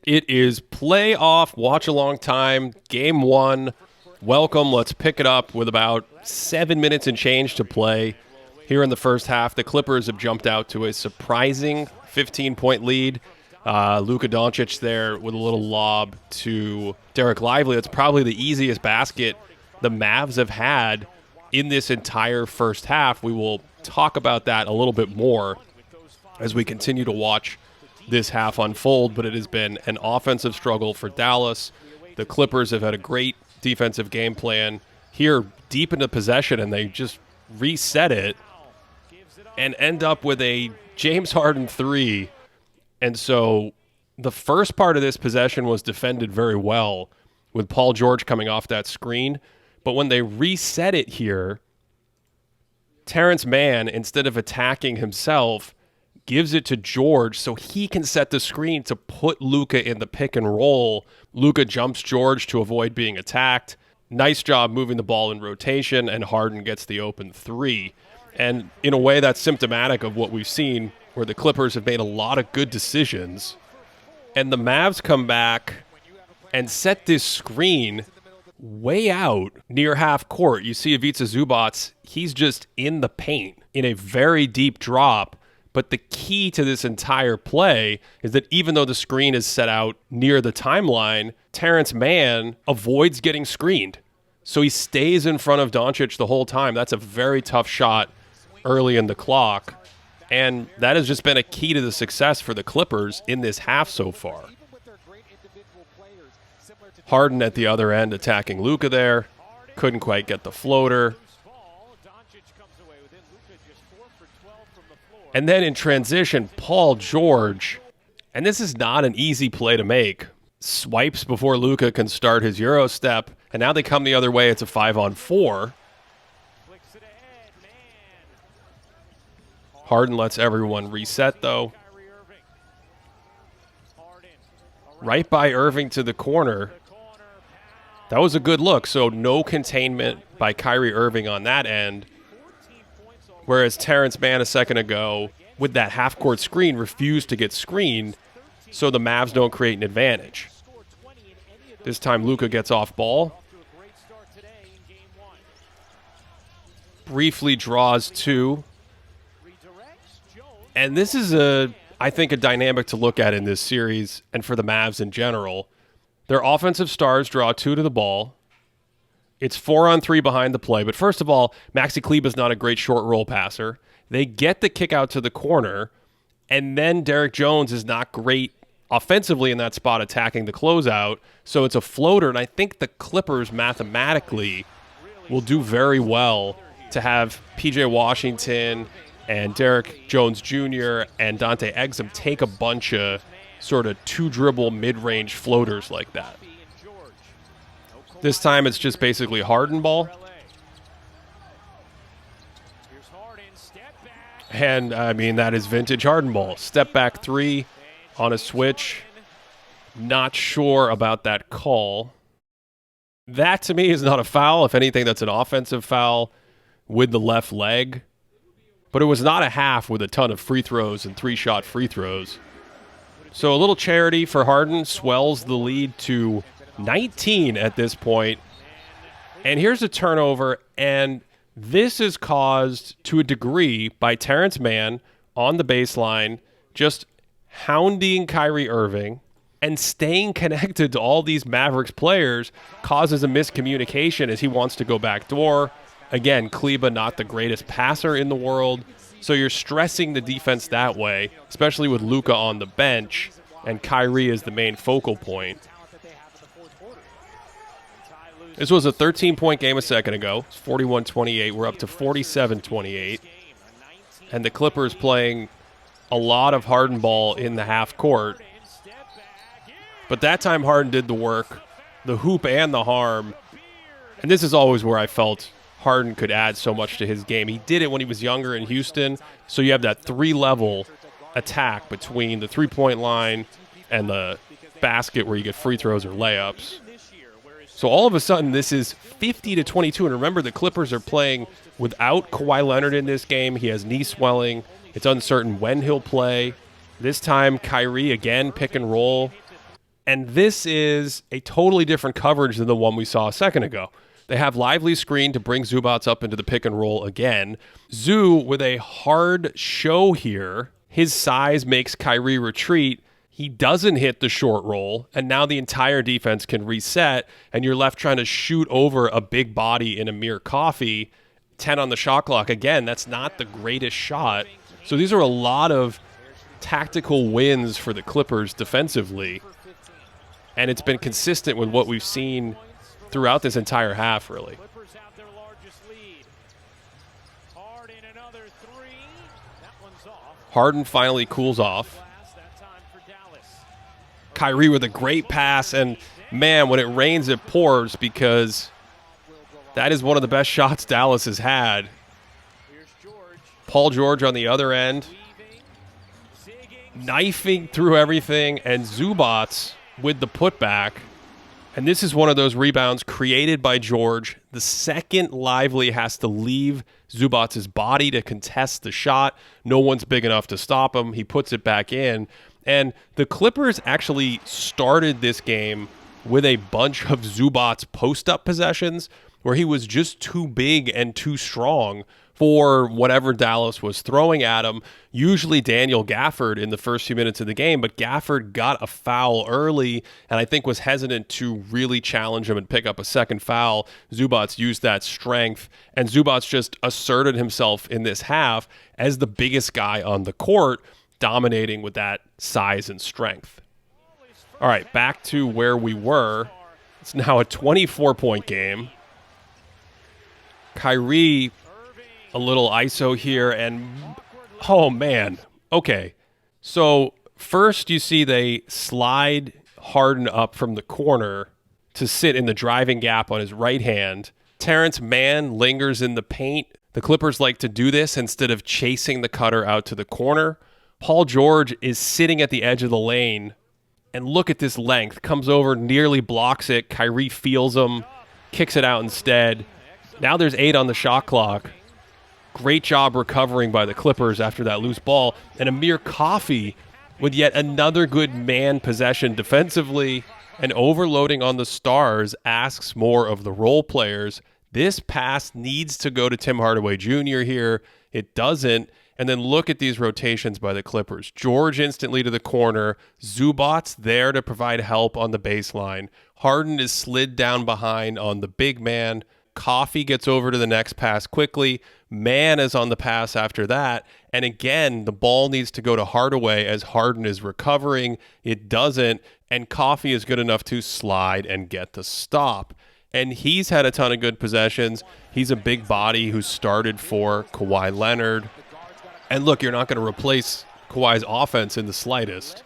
It is playoff watch-along time, game one. Welcome. Let's pick it up with about 7 minutes and change to play. Here in the first half, the Clippers have jumped out to a surprising 15-point lead. Luka Doncic there with a little lob to Derek Lively. It's probably the easiest basket the Mavs have had in this entire first half. We will talk about that a little bit more as we continue to watch this half unfold, but it has been an offensive struggle for Dallas. The Clippers have had a great defensive game plan here deep into possession, and they just reset it and end up with a James Harden three. And so the first part of this possession was defended very well with Paul George coming off that screen. But when they reset it here, Terrence Mann, instead of attacking himself, gives it to George so he can set the screen to put Luka in the pick and roll. Luka jumps George to avoid being attacked. Nice job moving the ball in rotation, and Harden gets the open three. And in a way, that's symptomatic of what we've seen, where the Clippers have made a lot of good decisions. And the Mavs come back and set this screen way out near half court. You see Ivica Zubac, he's just in the paint in a very deep drop. But the key to this entire play is that even though the screen is set out near the timeline, Terrence Mann avoids getting screened. So he stays in front of Doncic the whole time. That's a very tough shot early in the clock. And that has just been a key to the success for the Clippers in this half so far. Harden at the other end attacking Luka there. Couldn't quite get the floater. And then in transition, Paul George, and this is not an easy play to make, swipes before Luka can start his Euro step, and now they come the other way. It's a 5-on-4. Harden lets everyone reset, though. Right by Irving to the corner. That was a good look, so no containment by Kyrie Irving on that end. Whereas Terrence Mann a second ago, with that half-court screen, refused to get screened, so the Mavs don't create an advantage. This time Luka gets off ball. Briefly draws two. And this is, I think, a dynamic to look at in this series and for the Mavs in general. Their offensive stars draw two to the ball. It's 4-on-3 behind the play. But first of all, Maxi Kleber's not a great short roll passer. They get the kick out to the corner, and then Derek Jones is not great offensively in that spot attacking the closeout. So it's a floater, and I think the Clippers mathematically will do very well to have P.J. Washington and Derek Jones Jr. and Dante Exum take a bunch of sort of two-dribble mid-range floaters like that. This time it's just basically Harden ball. And, I mean, that is vintage Harden ball. Step back three on a switch. Not sure about that call. That, to me, is not a foul. If anything, that's an offensive foul with the left leg. But it was not a half with a ton of free throws and three-shot free throws. So a little charity for Harden swells the lead to 19 at this point. And here's a turnover, and this is caused to a degree by Terrence Mann on the baseline, just hounding Kyrie Irving and staying connected to all these Mavericks players causes a miscommunication as he wants to go backdoor. Again, Kleber not the greatest passer in the world, so you're stressing the defense that way, especially with Luka on the bench, and Kyrie is the main focal point. This was a 13-point game a second ago. It's 41-28. We're up to 47-28. And the Clippers playing a lot of Harden ball in the half court. But that time Harden did the work, the hoop and the harm. And this is always where I felt Harden could add so much to his game. He did it when he was younger in Houston. So you have that three-level attack between the three-point line and the basket where you get free throws or layups. So all of a sudden, this is 50-22. And remember, the Clippers are playing without Kawhi Leonard in this game. He has knee swelling. It's uncertain when he'll play. This time, Kyrie again, pick and roll. And this is a totally different coverage than the one we saw a second ago. They have Lively screen to bring Zubac up into the pick and roll again. Zoo with a hard show here. His size makes Kyrie retreat. He doesn't hit the short roll, and now the entire defense can reset, and you're left trying to shoot over a big body in Amir Coffey. 10 on the shot clock. Again, that's not the greatest shot. So these are a lot of tactical wins for the Clippers defensively, and it's been consistent with what we've seen throughout this entire half, really. Harden finally cools off. Kyrie with a great pass, and man, when it rains, it pours, because that is one of the best shots Dallas has had. Paul George on the other end, knifing through everything, and Zubac with the putback. And this is one of those rebounds created by George. The second Lively has to leave Zubac's body to contest the shot. No one's big enough to stop him. He puts it back in. And the Clippers actually started this game with a bunch of Zubac's post-up possessions where he was just too big and too strong for whatever Dallas was throwing at him. Usually Daniel Gafford in the first few minutes of the game, but Gafford got a foul early and I think was hesitant to really challenge him and pick up a second foul. Zubac used that strength, and Zubac just asserted himself in this half as the biggest guy on the court, dominating with that size and strength. All right, back to where we were. It's now a 24-point game. Kyrie, a little ISO here, and oh man. Okay, so first you see they slide Harden up from the corner to sit in the driving gap on his right hand. Terrence Mann lingers in the paint. The Clippers like to do this instead of chasing the cutter out to the corner. Paul George is sitting at the edge of the lane, and look at this length. Comes over, nearly blocks it. Kyrie feels him, kicks it out instead. Now there's 8 on the shot clock. Great job recovering by the Clippers after that loose ball. And Amir Coffey with yet another good man possession defensively, and overloading on the stars asks more of the role players. This pass needs to go to Tim Hardaway Jr. here. It doesn't. And then look at these rotations by the Clippers. George instantly to the corner. Zubac there to provide help on the baseline. Harden is slid down behind on the big man. Coffey gets over to the next pass quickly. Mann is on the pass after that. And again, the ball needs to go to Hardaway as Harden is recovering. It doesn't. And Coffey is good enough to slide and get the stop. And he's had a ton of good possessions. He's a big body who started for Kawhi Leonard. And look, you're not going to replace Kawhi's offense in the slightest,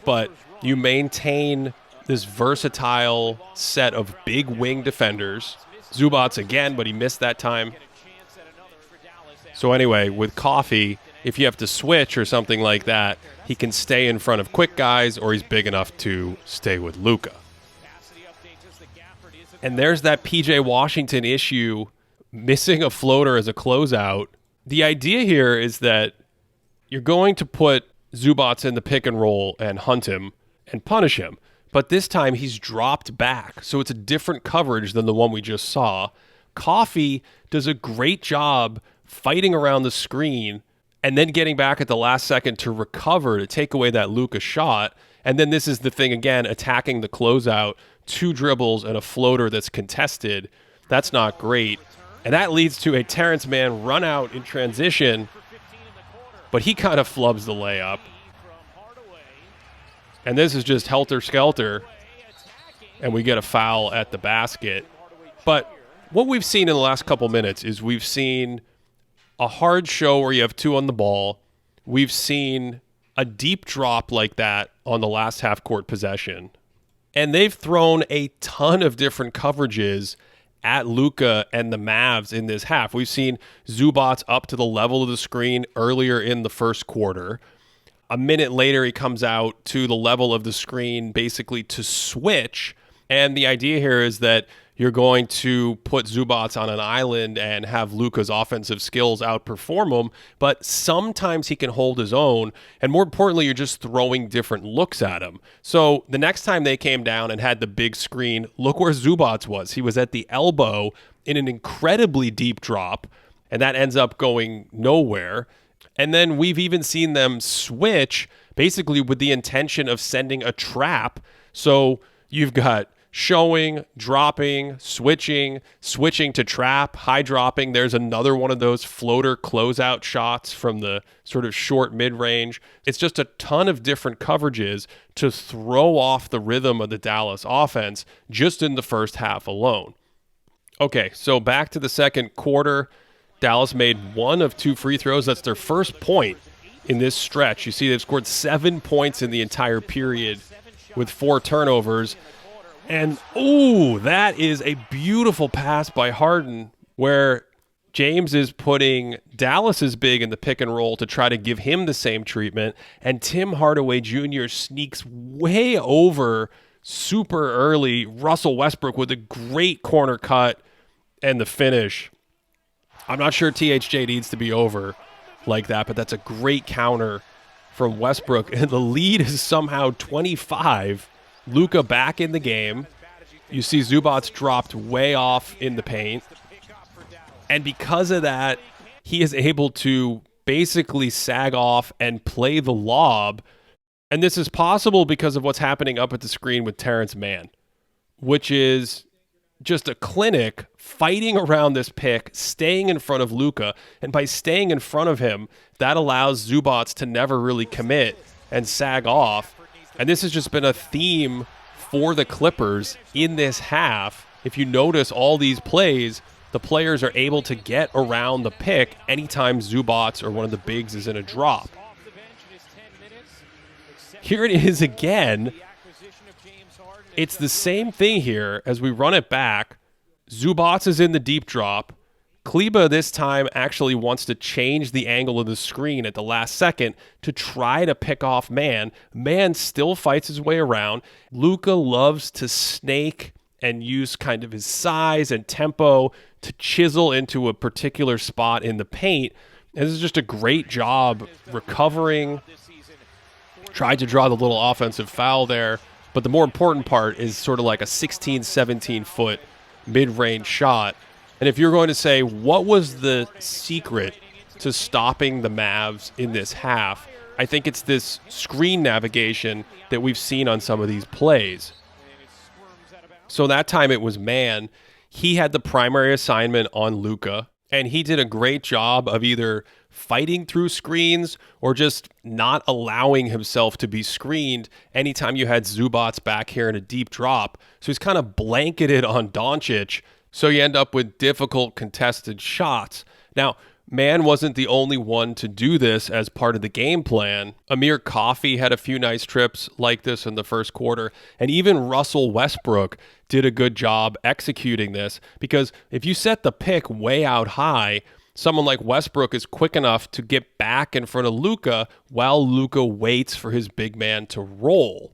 but you maintain this versatile set of big wing defenders. Zubac again, but he missed that time. So anyway, with Coffey, if you have to switch or something like that, he can stay in front of quick guys, or he's big enough to stay with Luka. And there's that P.J. Washington issue, missing a floater as a closeout. The idea here is that you're going to put Zubac in the pick and roll and hunt him and punish him. But this time he's dropped back, so it's a different coverage than the one we just saw. Coffey does a great job fighting around the screen and then getting back at the last second to recover, to take away that Luka shot. And then this is the thing again, attacking the closeout, 2 dribbles and a floater that's contested. That's not great. And that leads to a Terrence Mann run out in transition, but he kind of flubs the layup. And this is just helter-skelter, and we get a foul at the basket. But what we've seen in the last couple minutes is we've seen a hard show where you have 2 on the ball. We've seen a deep drop like that on the last half-court possession. And they've thrown a ton of different coverages at Luka and the Mavs in this half. We've seen Zubac up to the level of the screen earlier in the first quarter. A minute later, he comes out to the level of the screen basically to switch. And the idea here is that you're going to put Zubac on an island and have Luka's offensive skills outperform him, but sometimes he can hold his own, and more importantly, you're just throwing different looks at him. So the next time they came down and had the big screen, look where Zubac was. He was at the elbow in an incredibly deep drop, and that ends up going nowhere. And then we've even seen them switch basically with the intention of sending a trap. So you've got showing, dropping, switching to trap, high dropping. There's another one of those floater closeout shots from the sort of short mid-range. It's just a ton of different coverages to throw off the rhythm of the Dallas offense just in the first half alone. Okay, so back to the second quarter. Dallas made one of 2 free throws. That's their first point in this stretch. You see they've scored 7 points in the entire period with 4 turnovers. And, that is a beautiful pass by Harden where James is putting Dallas's big in the pick and roll to try to give him the same treatment. And Tim Hardaway Jr. sneaks way over super early Russell Westbrook with a great corner cut and the finish. I'm not sure THJ needs to be over like that, but that's a great counter from Westbrook. And the lead is somehow 25. Luka back in the game. You see Zubac dropped way off in the paint. And because of that, he is able to basically sag off and play the lob. And this is possible because of what's happening up at the screen with Terrence Mann, which is just a clinic fighting around this pick, staying in front of Luka. And by staying in front of him, that allows Zubac to never really commit and sag off. And this has just been a theme for the Clippers in this half. If you notice all these plays, the players are able to get around the pick anytime Zubac or one of the bigs is in a drop. Here it is again. It's the same thing here as we run it back. Zubac is in the deep drop. Kleber this time actually wants to change the angle of the screen at the last second to try to pick off Mann. Mann still fights his way around. Luka loves to snake and use kind of his size and tempo to chisel into a particular spot in the paint. And this is just a great job recovering. Tried to draw the little offensive foul there. But the more important part is sort of like a 16, 17-foot mid-range shot. And if you're going to say, what was the secret to stopping the Mavs in this half, I think it's this screen navigation that we've seen on some of these plays. So that time it was Mann. He had the primary assignment on Luka, and he did a great job of either fighting through screens or just not allowing himself to be screened anytime you had Zubac back here in a deep drop. So he's kind of blanketed on Doncic. So you end up with difficult contested shots. Now, Mann wasn't the only one to do this as part of the game plan. Amir Coffey had a few nice trips like this in the first quarter. And even Russell Westbrook did a good job executing this, because if you set the pick way out high, someone like Westbrook is quick enough to get back in front of Luka while Luka waits for his big man to roll.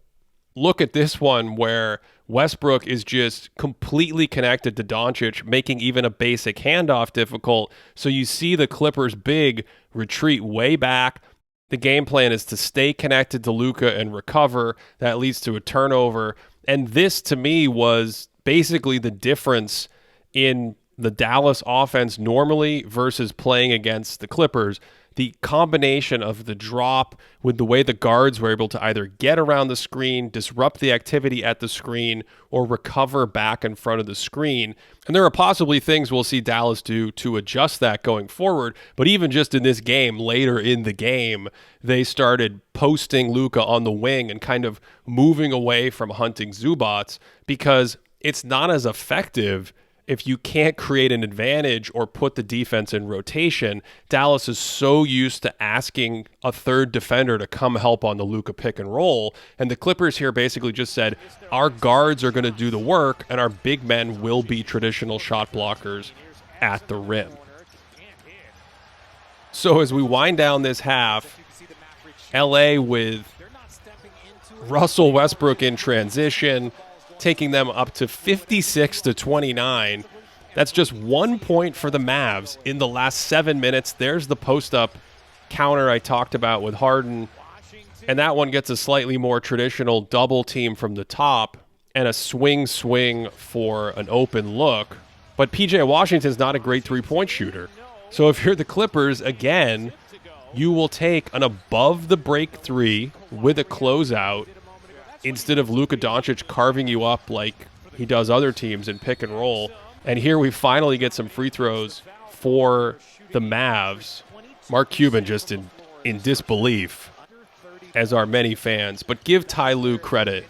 Look at this one where Westbrook is just completely connected to Doncic, making even a basic handoff difficult. So you see the Clippers big retreat way back. The game plan is to stay connected to Luka and recover. That leads to a turnover. And this, to me, was basically the difference in the Dallas offense normally versus playing against the Clippers. The combination of the drop with the way the guards were able to either get around the screen, disrupt the activity at the screen, or recover back in front of the screen. And there are possibly things we'll see Dallas do to adjust that going forward. But even just in this game, later in the game, they started posting Luka on the wing and kind of moving away from hunting Zubac, because it's not as effective if you can't create an advantage or put the defense in rotation. Dallas is so used to asking a third defender to come help on the Luka pick and roll. And the Clippers here basically just said, our guards are going to do the work and our big men will be traditional shot blockers at the rim. So as we wind down this half, LA with Russell Westbrook in transition, taking them up to 56-29. That's just 1 point for the Mavs in the last 7 minutes. There's the post-up counter I talked about with Harden. And that one gets a slightly more traditional double team from the top and a swing for an open look. But P.J. Washington's not a great three-point shooter. So if you're the Clippers, again, you will take an above-the-break three with a closeout instead of Luka Doncic carving you up like he does other teams in pick and roll. And here we finally get some free throws for the Mavs. Mark Cuban just in disbelief, as are many fans. But give Ty Lue credit.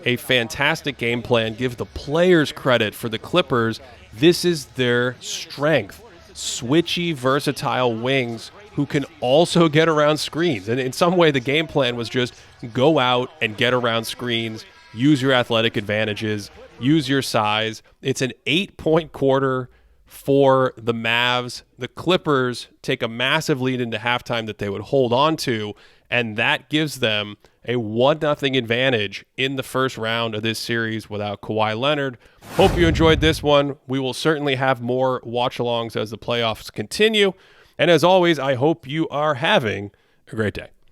A fantastic game plan. Give the players credit for the Clippers. This is their strength. Switchy, versatile wings who can also get around screens. And in some way, the game plan was just go out and get around screens, use your athletic advantages, use your size. It's an 8-point quarter for the Mavs. The Clippers take a massive lead into halftime that they would hold on to, and that gives them a 1-0 advantage in the first round of this series without Kawhi Leonard. Hope you enjoyed this one. We will certainly have more watch-alongs as the playoffs continue. And as always, I hope you are having a great day.